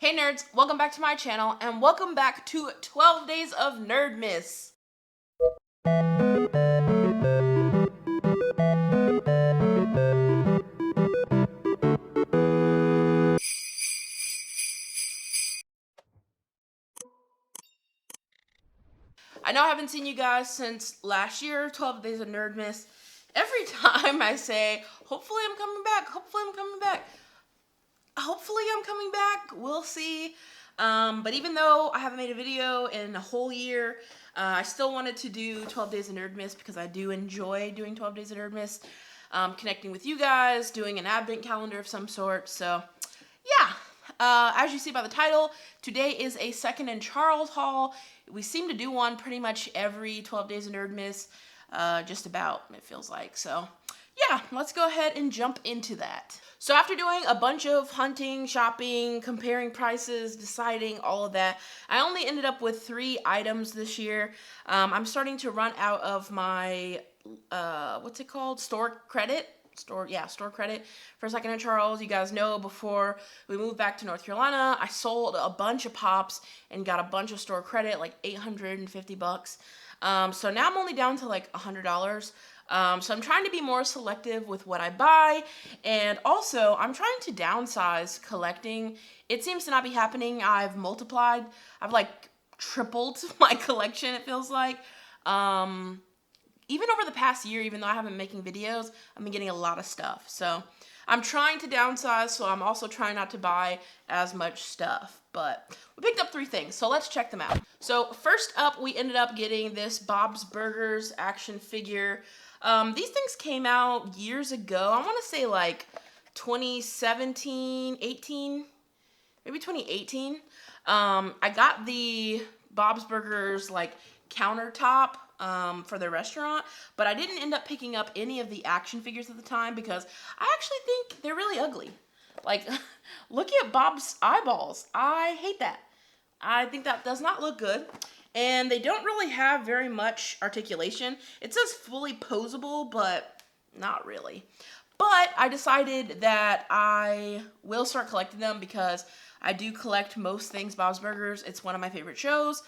Hey nerds, welcome back to my channel, and welcome back to 12 Days of Nerdmas. I know I haven't seen you guys since last year, 12 Days of Nerdmas. Every time I say, hopefully I'm coming back, hopefully I'm coming back. Hopefully I'm coming back, we'll see. But even though I haven't made a video in a whole year, I still wanted to do 12 Days of Nerdmas because I do enjoy doing 12 Days of Nerdmas, connecting with you guys, doing an advent calendar of some sort. So, yeah. As you see by the title, today is a Second and Charles haul. We seem to do one pretty much every 12 Days of Nerdmas, just about, it feels like. So, yeah, let's go ahead and jump into that. So after doing a bunch of hunting, shopping, comparing prices, deciding all of that, I only ended up with 3 items this year. I'm starting to run out of my, what's it called? Store credit for Second and Charles. You guys know before we moved back to North Carolina, I sold a bunch of pops and got a bunch of store credit, like $850. So now I'm only down to like $100. So I'm trying to be more selective with what I buy, and also I'm trying to downsize collecting. It seems to not be happening. I've like tripled my collection, it feels like. Even over the past year, even though I haven't been making videos, I've been getting a lot of stuff. So I'm trying to downsize, so I'm also trying not to buy as much stuff. But we picked up 3 things, so let's check them out. So first up, we ended up getting this Bob's Burgers action figure. These things came out years ago. I want to say like 2017, 18, maybe 2018. I got the Bob's Burgers like countertop for the restaurant, but I didn't end up picking up any of the action figures at the time because I actually think they're really ugly. Like, look at Bob's eyeballs. I hate that. I think that does not look good. And they don't really have very much articulation. It says fully posable, but not really. But I decided that I will start collecting them because I do collect most things Bob's Burgers. It's one of my favorite shows.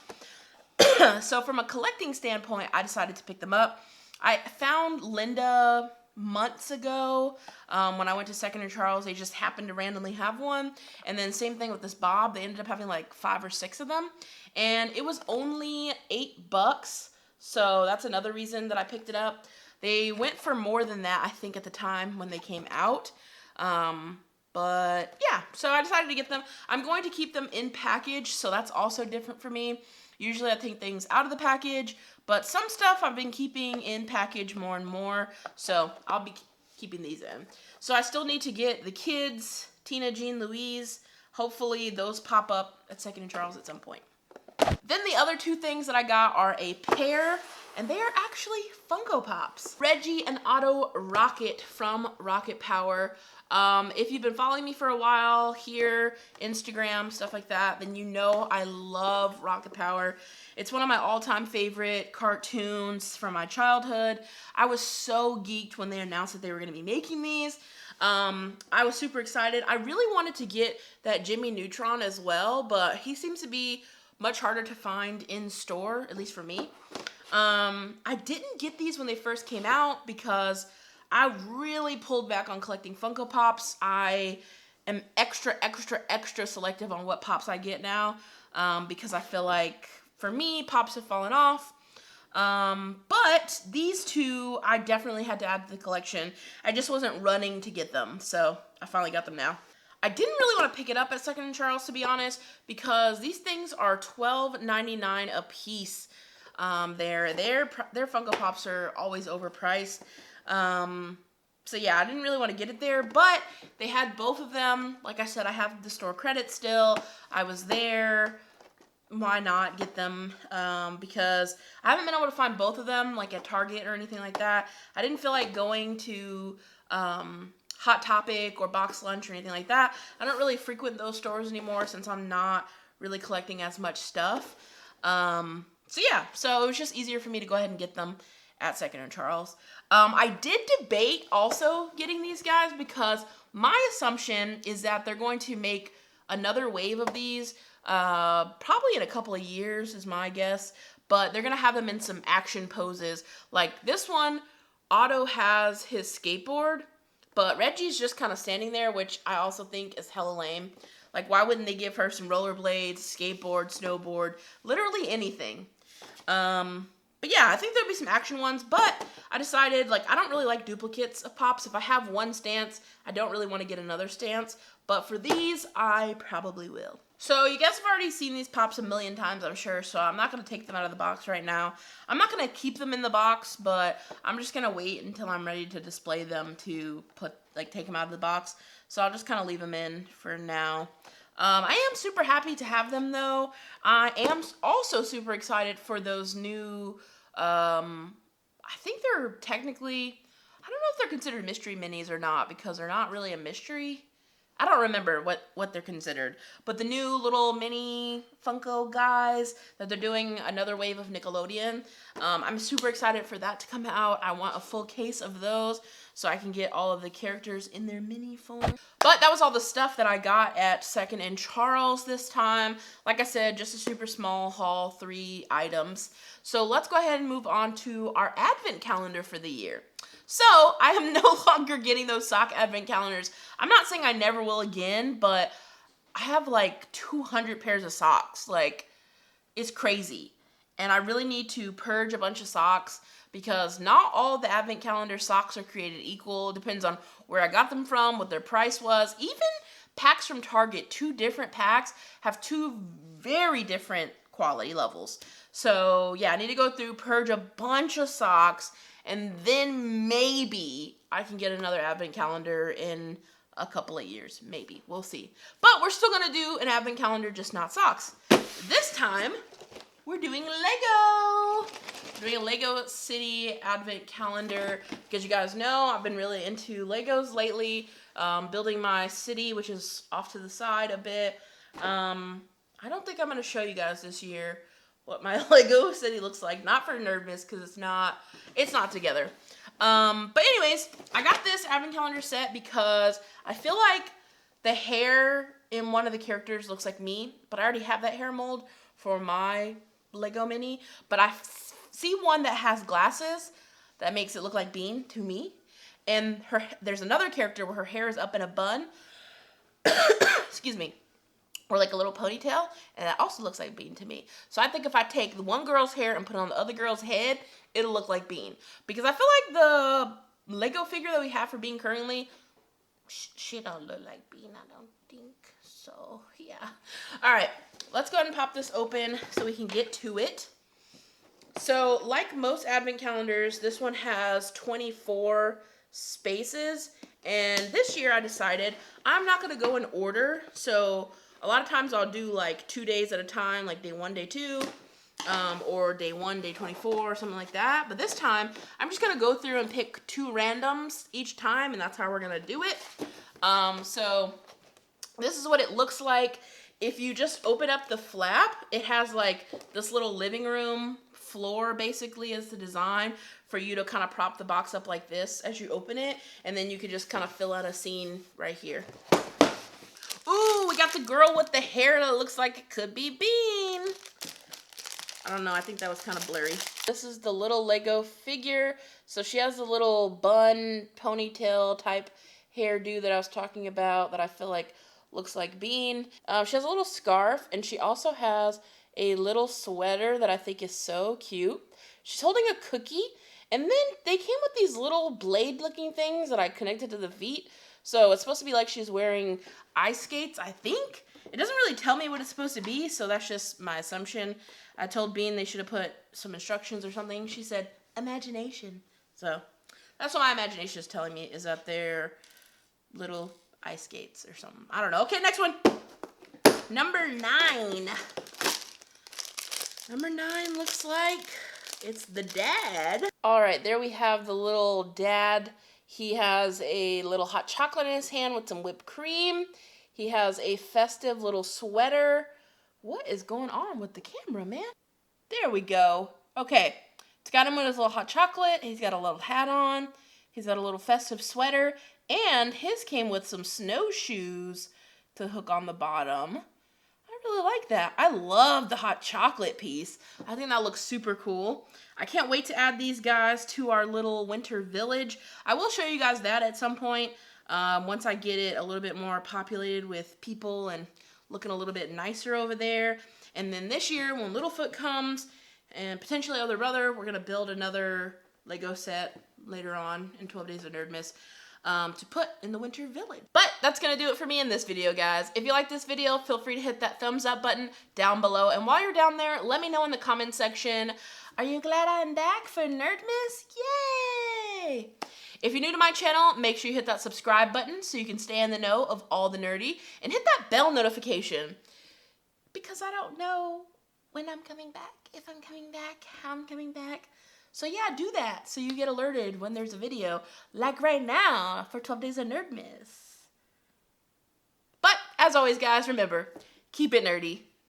So from a collecting standpoint, I decided to pick them up. I found Linda months ago when I went to Second and Charles. They just happened to randomly have one. And then same thing with this Bob. They ended up having like 5 or 6 of them. And it was only $8. So that's another reason that I picked it up. They went for more than that, I think, at the time when they came out. But yeah, so I decided to get them. I'm going to keep them in package, so that's also different for me. Usually I take things out of the package, but some stuff I've been keeping in package more and more, so I'll be keeping these in. So I still need to get the kids, Tina, Jean, Louise. Hopefully those pop up at Second and Charles at some point. Then the other 2 things that I got are a pair, and they are actually Funko Pops. Reggie and Otto Rocket from Rocket Power. If you've been following me for a while here, Instagram, stuff like that, then you know I love Rocket Power. It's one of my all-time favorite cartoons from my childhood. I was so geeked when they announced that they were going to be making these. I was super excited. I really wanted to get that Jimmy Neutron as well, but he seems to be much harder to find in store, at least for me. I didn't get these when they first came out because I really pulled back on collecting Funko Pops. I am extra selective on what Pops I get now, because I feel like, for me, Pops have fallen off. But these 2, I definitely had to add to the collection. I just wasn't running to get them, so I finally got them now. I didn't really want to pick it up at Second and Charles, to be honest, because these things are $12.99 a piece. Their Funko Pops are always overpriced. So yeah, I didn't really want to get it there, but they had both of them. Like I said, I have the store credit still. I was there. Why not get them? Because I haven't been able to find both of them, like at Target or anything like that. I didn't feel like going to, Hot Topic or Box Lunch or anything like that. I don't really frequent those stores anymore since I'm not really collecting as much stuff. So yeah, so it was just easier for me to go ahead and get them at Second and Charles. I did debate also getting these guys because my assumption is that they're going to make another wave of these, probably in a couple of years is my guess, but they're going to have them in some action poses. Like this one, Otto has his skateboard, but Reggie's just kind of standing there, which I also think is hella lame. Like, why wouldn't they give her some rollerblades, skateboard, snowboard, literally anything? But yeah, I think there'll be some action ones, but I decided, like, I don't really like duplicates of Pops. If I have one stance, I don't really want to get another stance, but for these, I probably will. So you guys have already seen these Pops a million times, I'm sure, so I'm not going to take them out of the box right now. I'm not going to keep them in the box, but I'm just going to wait until I'm ready to display them to take them out of the box. So I'll just kind of leave them in for now. I am super happy to have them, though. I am also super excited for those new, I think they're technically, I don't know if they're considered mystery minis or not, because they're not really a mystery. I don't remember what they're considered, but the new little mini Funko guys that they're doing another wave of Nickelodeon, I'm super excited for that to come out. I want a full case of those so I can get all of the characters in their mini form. But that was all the stuff that I got at 2nd and Charles this time. Like I said, just a super small haul, 3 items. So let's go ahead and move on to our advent calendar for the year. So, I am no longer getting those sock advent calendars. I'm not saying I never will again, but I have like 200 pairs of socks. Like, it's crazy. And I really need to purge a bunch of socks because not all the advent calendar socks are created equal. It depends on where I got them from, what their price was. Even packs from Target, 2 different packs, have 2 very different quality levels. So, yeah, I need to go through, purge a bunch of socks, and then maybe I can get another advent calendar in a couple of years. Maybe. We'll see. But we're still going to do an advent calendar, just not socks. This time, we're doing Lego. We're doing a Lego City advent calendar. Because you guys know, I've been really into Legos lately. Building my city, which is off to the side a bit. I don't think I'm going to show you guys this year what my Lego city looks like. Not for Nerdmas, because it's not together. But anyways, I got this advent calendar set because I feel like the hair in one of the characters looks like me, but I already have that hair mold for my Lego mini. But I see one that has glasses that makes it look like Bean to me. And there's another character where her hair is up in a bun. Excuse me. Or like a little ponytail, and that also looks like Bean to me. So I think if I take the one girl's hair and put it on the other girl's head, it'll look like Bean. Because I feel like the Lego figure that we have for Bean currently, she don't look like Bean, I don't think. So, yeah. Alright, let's go ahead and pop this open so we can get to it. So, like most advent calendars, this one has 24 spaces. And this year I decided I'm not going to go in order, so a lot of times I'll do like 2 days at a time, like day 1, day 2, or day 1, day 24, or something like that. But this time, I'm just going to go through and pick 2 randoms each time, and that's how we're going to do it. So this is what it looks like. If you just open up the flap, it has like this little living room floor basically as the design for you to kind of prop the box up like this as you open it, and then you could just kind of fill out a scene right here. Ooh, we got the girl with the hair that looks like it could be Bean. I don't know, I think that was kind of blurry. This is the little Lego figure. So she has the little bun, ponytail type hairdo that I was talking about that I feel like looks like Bean. She has a little scarf, and she also has a little sweater that I think is so cute. She's holding a cookie, and then they came with these little blade-looking things that I connected to the feet. So it's supposed to be like she's wearing ice skates, I think. It doesn't really tell me what it's supposed to be, so that's just my assumption. I told Bean they should have put some instructions or something. She said, imagination. So that's what my imagination is telling me, is that they're little ice skates or something. I don't know. Okay, next one. Number 9. Number 9 looks like it's the dad. All right, there we have the little dad. He has a little hot chocolate in his hand with some whipped cream. He has a festive little sweater. What is going on with the camera, man? There we go. Okay, it's got him with his little hot chocolate. He's got a little hat on. He's got a little festive sweater. And his came with some snowshoes to hook on the bottom. I really like that. I love the hot chocolate piece. I think that looks super cool. I can't wait to add these guys to our little winter village. I will show you guys that at some point once I get it a little bit more populated with people and looking a little bit nicer over there. And then this year when Littlefoot comes and potentially Other Brother, we're going to build another Lego set later on in 12 Days of Nerdmas. To put in the winter village. But that's gonna do it for me in this video, guys. If you like this video, feel free to hit that thumbs up button down below. And while you're down there, let me know in the comment section, are you glad I'm back for Nerdmas? Yay! If you're new to my channel, make sure you hit that subscribe button so you can stay in the know of all the nerdy. And hit that bell notification, because I don't know when I'm coming back, if I'm coming back, how I'm coming back. So yeah, do that so you get alerted when there's a video, like right now for 12 Days of Nerdmas. But as always, guys, remember, keep it nerdy.